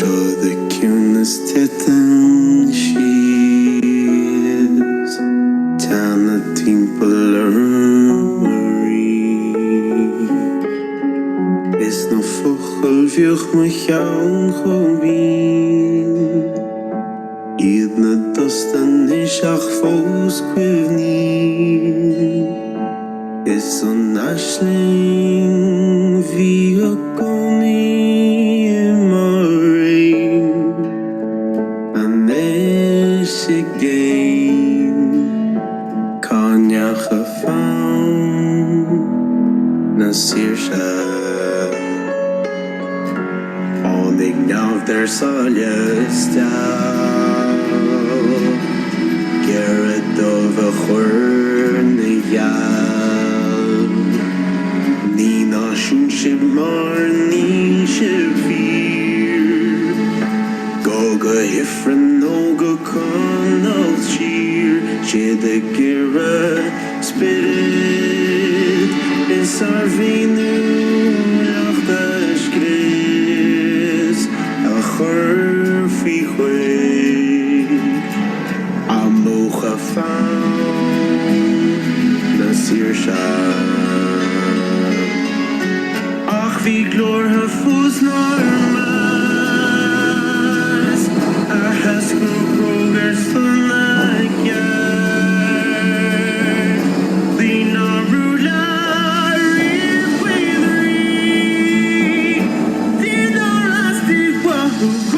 the cunas titan she's Tana timple is no vogel vuch me gaan gobien Ied na dostan is ach fos kwivni is on ashling via koni marin anesh again kanya gefaan nasir ik nou der saljestel Gerrit over churne jal Nina schoensje maar niesje vier Goge hiffren oge kan als schier Shede gerrit spirit is arvinu lachtes gris Fi Amocha found Nasir Shah Ach wie glor her fus normas Has progress for like Lina Rula Dina Lastic Wahoo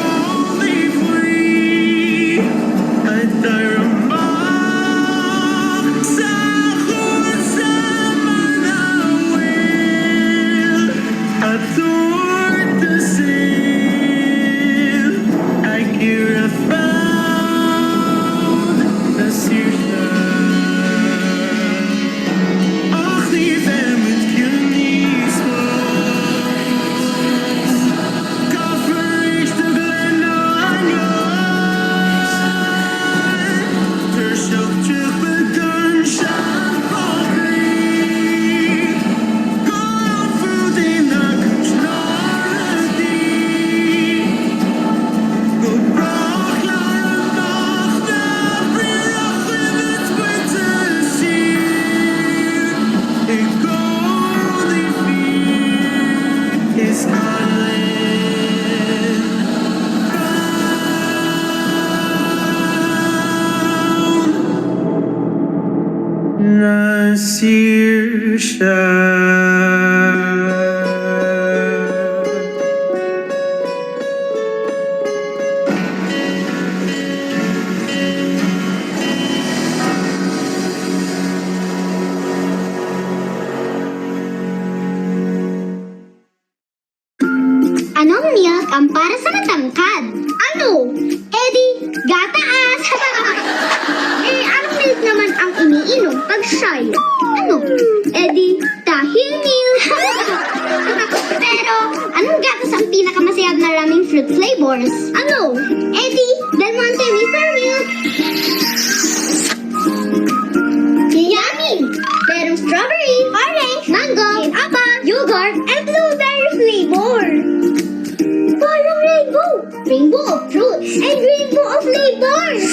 Nasir Shah Anong milk ang para sa matangkad? Ano? Eddie, gataas! Anong milk naman ang iniinom pag shy? Ano? Eddie, dahil milk! Pero, anong gatas ang pinakamasayab na raming fruit flavors? Ano? Eddie, Del Monte Reaper milk! Yummy! Merong strawberry, orange, mango, apple, yogurt, and blueberry flavor! Parang rainbow! Rainbow of fruits and rainbow of flavors!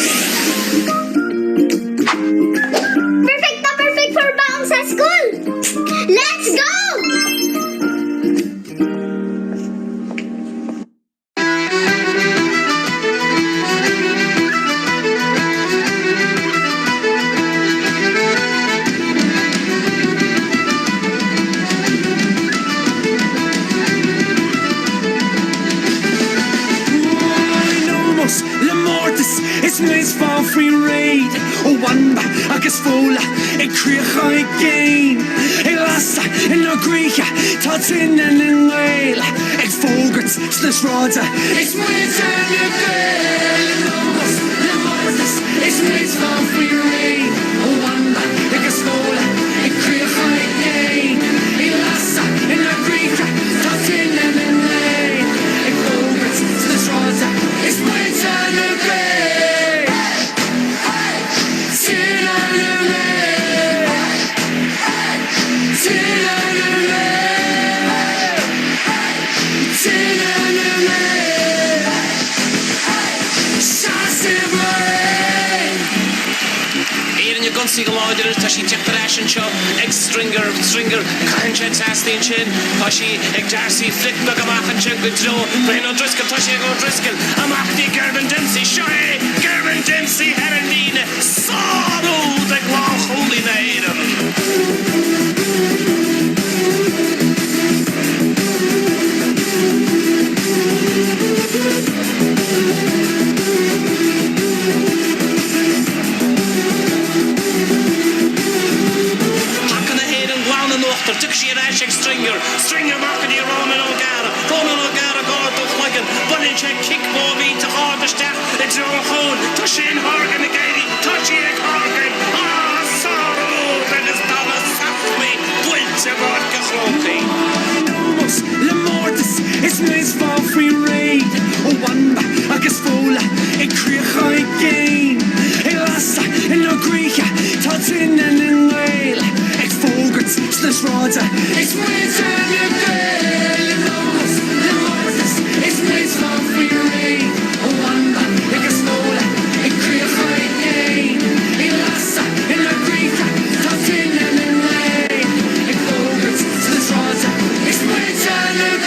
Perfect na perfect for baong sa school! Let's go! Nice for free raid O wanda agus fóla E críocha I gain E lasa in o grícha Tá tin in nghail Ag fógart slis ráda It's muid an y gael Nomos na mortis It's nice for free raid O wanda agus fóla E críocha I gain E lasa in o grícha Tá tin in nghail Ag fógart slis ráda It's muid an y gael Nancy Gallagher, Tashi Tipperash and Chubb, ex Stringer, Kanchet Sastin Chin, Tashi, Egg Darcy, Flick Bugamach and Chug with Joe, Brain O'Driscoll, Tashi O'Driscoll, Amachdi, Gerben Dempsey, Shoy, Gerben Dempsey, Heraldine, Sorrow, the Glow, Holy Maiden. Stringer marking die Ronan O'Gara God to Flagan, Bunny check kick Bobby to hard the staff, it's your hole, Tushin Horgan again, Touchy Horgan, sorrow, that is Donna Saftme, Wilt about Gahroki. Le Mortis, it's nice for free raid. O Wanda, agus Fola, it Creacha again. Elasa, in no Greek, Totin and in Whale. It's Fogarts, Slash Roda, it's winter in the Le Mortis, it's nice for free raid. O Wanda, agus Fola, it Creacha again. Elasa, in no Greek, Totin and in Whale. It's Fogarts, Slash Roda, it's winter in the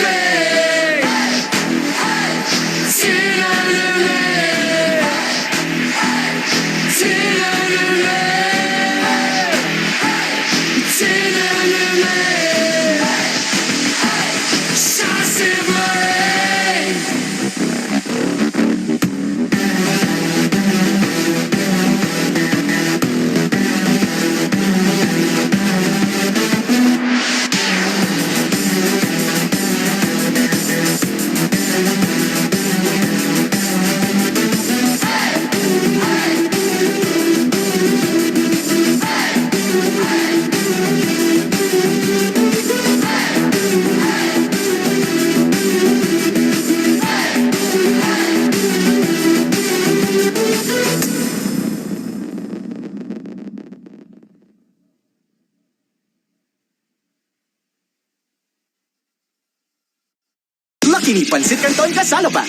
Kini pansit canton kasalo pa.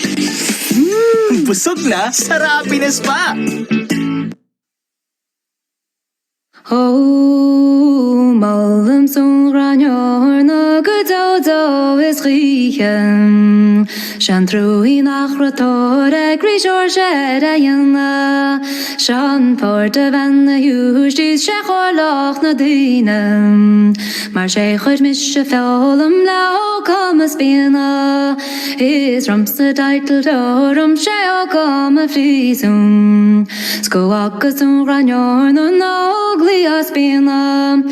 Busog na, sarapines pa. Oh, malum song ranyor na gudodo is riechen. Shan trui nach rotore grisor jedayana. Shan porte van de huisjes shechorloch na dienen. Maar shechor mische velum lau kamas bena. Is ramse titel dorum sheo kama frisum. Skoaka song ranyor na Glias bena,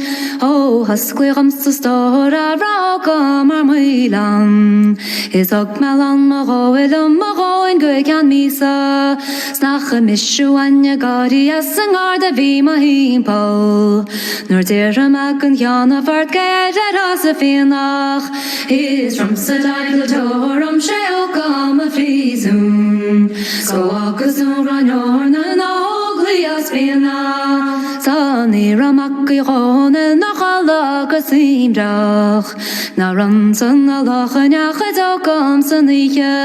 oh haskli ramsa stora raka marmilan. Is ook malan magoelum magoen guikan misa. Snache mishu anja gadi asangar de vima himpal. Nur dera makan jana vart gaeder asafenach. Is ramsa daigel torum sheo kama frisum. Skoakasum ranyorna na glias bena. Sani ramakki gone nachala kasimdrach. Na ransan alachen jachet okam sanike.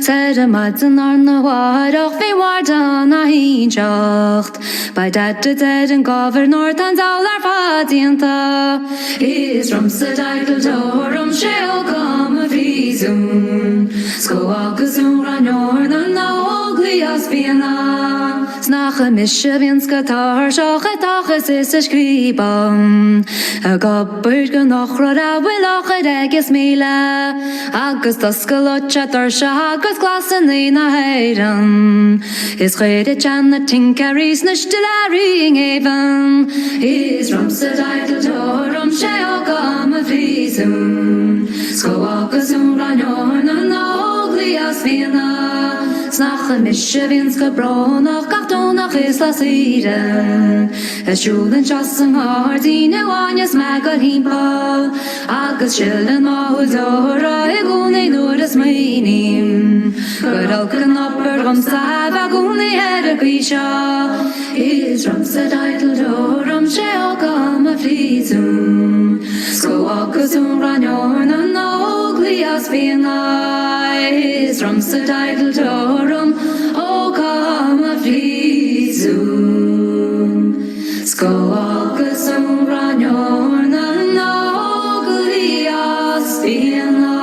Sere matzen arna warach vi wardan a hinjacht. By dat de en governor tan zalar patienta. Is ramse daikel dorum sheo kam a visum. Skoakasum ranyorna na oglias biena. Snache mische vinska tar shachetach is a skribam. A gobbert genochra da willach eges mila. Agus daskalotcha tarsha agus glasen in a heiran. Is rede chan a tinkaris nishtelaring even. Is ramse daikel dorum sheo gam a visum. Skoakasum ranyorna na oglias vina. Snache mische vinska bronach gachtonach is la sire. Es schulen chassen hardine wanjes magal himpa. Agus schillen mahul dora egune nur des meinim. Geralken opper ramsa vagune herre grisha. Is ramse daitel dorum sheo kam a frisum. Skoakasum ranyorna na oglias vina. Is ramse daitel dorum o kam a frisum. Go agus an ranor na nogli as dhéanann.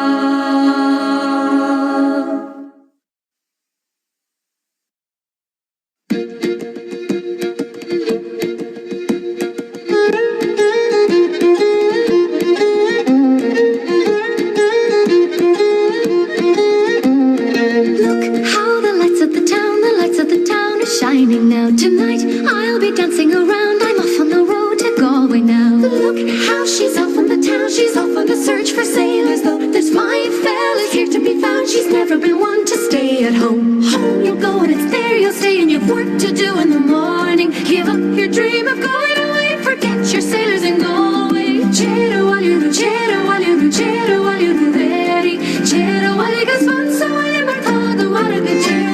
Shining now tonight, I'll be dancing around. I'm off on the road to Galway now. Look how she's off on the town. She's off on the search for sailors, though there's 5 fellas here to be found. She's never been one to stay at home. Home you'll go and it's there you'll stay, and you've work to do in the morning. Give up your dream of going away. Forget your sailors and Galway. Cheddar while you do, cheddar while you do, cheddar while you do very. Cheddar while you go fun, so while you mark all the water good cheddar.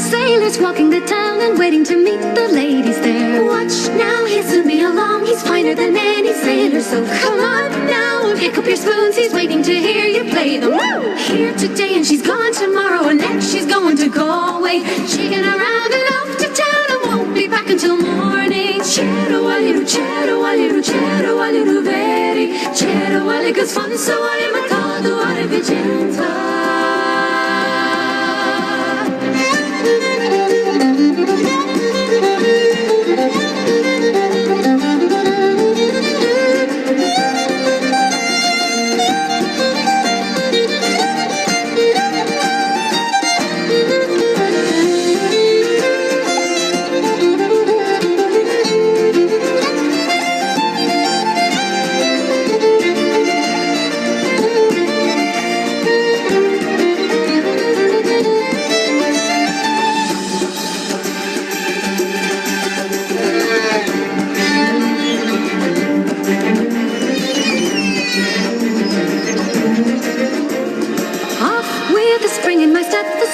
Sailors walking the town and waiting to meet the ladies there. Watch now, he'll soon be along. He's finer than any sailor, so come on now and pick up your spoons. He's waiting to hear you play them. Woo! Here today and she's gone tomorrow, and next she's going to Galway. Shaking around and off to town and won't be back until morning. Cheddar while you do, cheddar while you do, cheddar while you do very. Cheddar while it goes fun, so while you might call the water be gentle.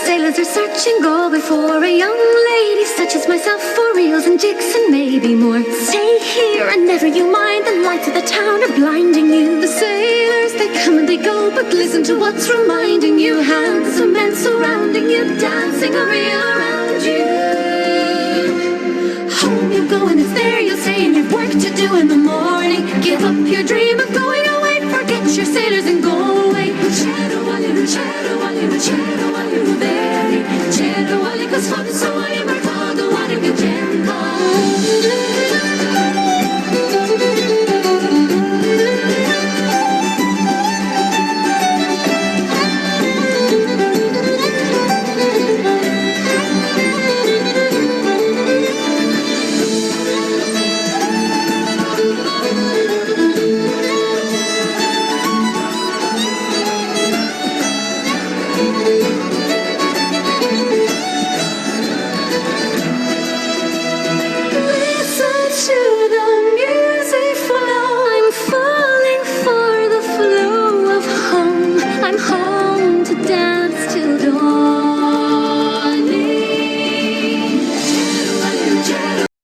Sailors are searching Galway for a young lady such as myself, for reels and jigs and maybe more. Stay here and never you mind, the lights of the town are blinding you. The sailors, they come and they go, but listen to what's reminding you. Handsome men surrounding you, dancing a reel around you. Home you go and it's there you'll stay, and you've work to do in the morning. Give up